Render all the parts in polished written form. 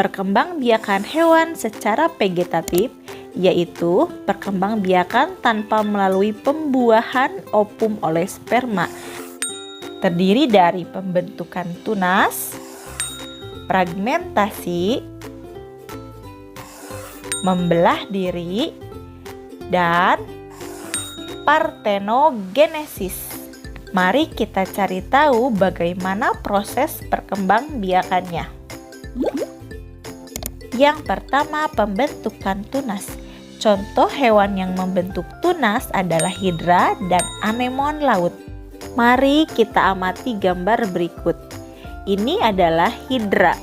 Perkembangbiakan hewan secara vegetatif, yaitu perkembangbiakan tanpa melalui pembuahan ovum oleh sperma, terdiri dari pembentukan tunas, fragmentasi, membelah diri, dan partenogenesis. Mari kita cari tahu bagaimana proses perkembangbiakannya. Yang pertama, pembentukan tunas. Contoh hewan yang membentuk tunas adalah hidra dan anemon laut. Mari kita amati gambar berikut. Ini adalah hidra.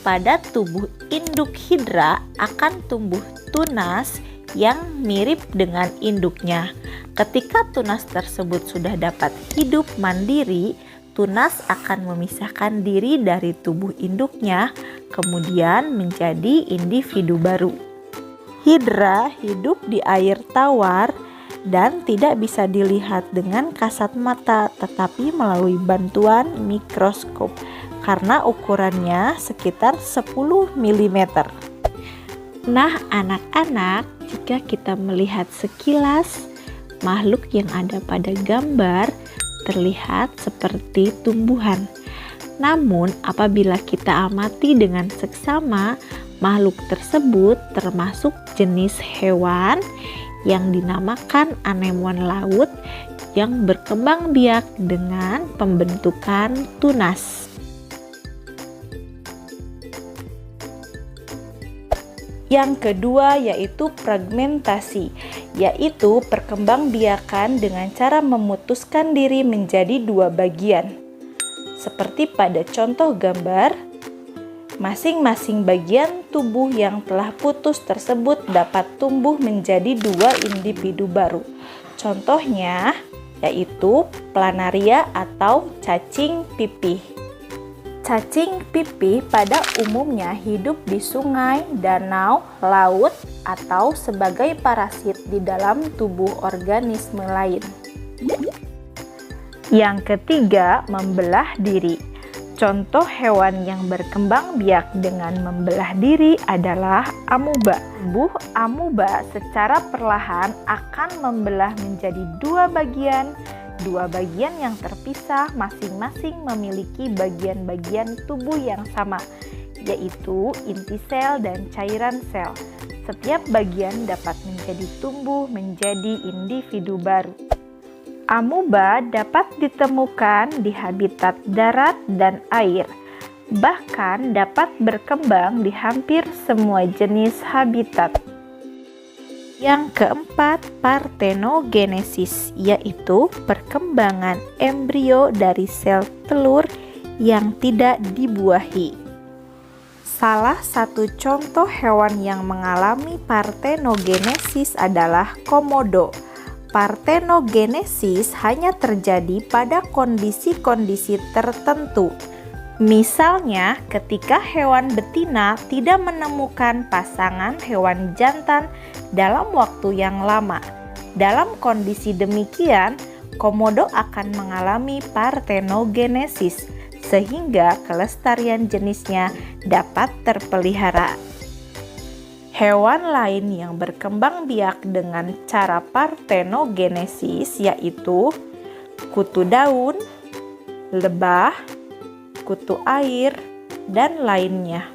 Pada tubuh induk hidra akan tumbuh tunas yang mirip dengan induknya. Ketika tunas tersebut sudah dapat hidup mandiri, tunas akan memisahkan diri dari tubuh induknya, kemudian menjadi individu baru. Hidra hidup di air tawar dan tidak bisa dilihat dengan kasat mata, tetapi melalui bantuan mikroskop karena ukurannya sekitar 10 mm. Nah, anak-anak, jika kita melihat sekilas, makhluk yang ada pada gambar terlihat seperti tumbuhan. Namun, apabila kita amati dengan seksama, makhluk tersebut termasuk jenis hewan yang dinamakan anemon laut yang berkembang biak dengan pembentukan tunas. Yang kedua yaitu fragmentasi, yaitu perkembangbiakan dengan cara memutuskan diri menjadi dua bagian. Seperti pada contoh gambar, masing-masing bagian tubuh yang telah putus tersebut dapat tumbuh menjadi dua individu baru. Contohnya yaitu planaria atau cacing pipih. Cacing pipih pada umumnya hidup di sungai, danau, laut, atau sebagai parasit di dalam tubuh organisme lain. Yang ketiga, membelah diri. Contoh hewan yang berkembang biak dengan membelah diri adalah amuba. Tubuh amuba secara perlahan akan membelah menjadi dua bagian yang terpisah, masing-masing memiliki bagian-bagian tubuh yang sama, yaitu inti sel dan cairan sel. Setiap bagian dapat tumbuh menjadi individu baru. Amuba dapat ditemukan di habitat darat dan air, bahkan dapat berkembang di hampir semua jenis habitat. Yang keempat, partenogenesis, yaitu perkembangan embrio dari sel telur yang tidak dibuahi. Salah satu contoh hewan yang mengalami partenogenesis adalah komodo. Partenogenesis hanya terjadi pada kondisi-kondisi tertentu. Misalnya, ketika hewan betina tidak menemukan pasangan hewan jantan dalam waktu yang lama. Dalam kondisi demikian, komodo akan mengalami partenogenesis, sehingga kelestarian jenisnya dapat terpelihara. Hewan lain yang berkembang biak dengan cara partenogenesis yaitu kutu daun, lebah, kutu air, dan lainnya.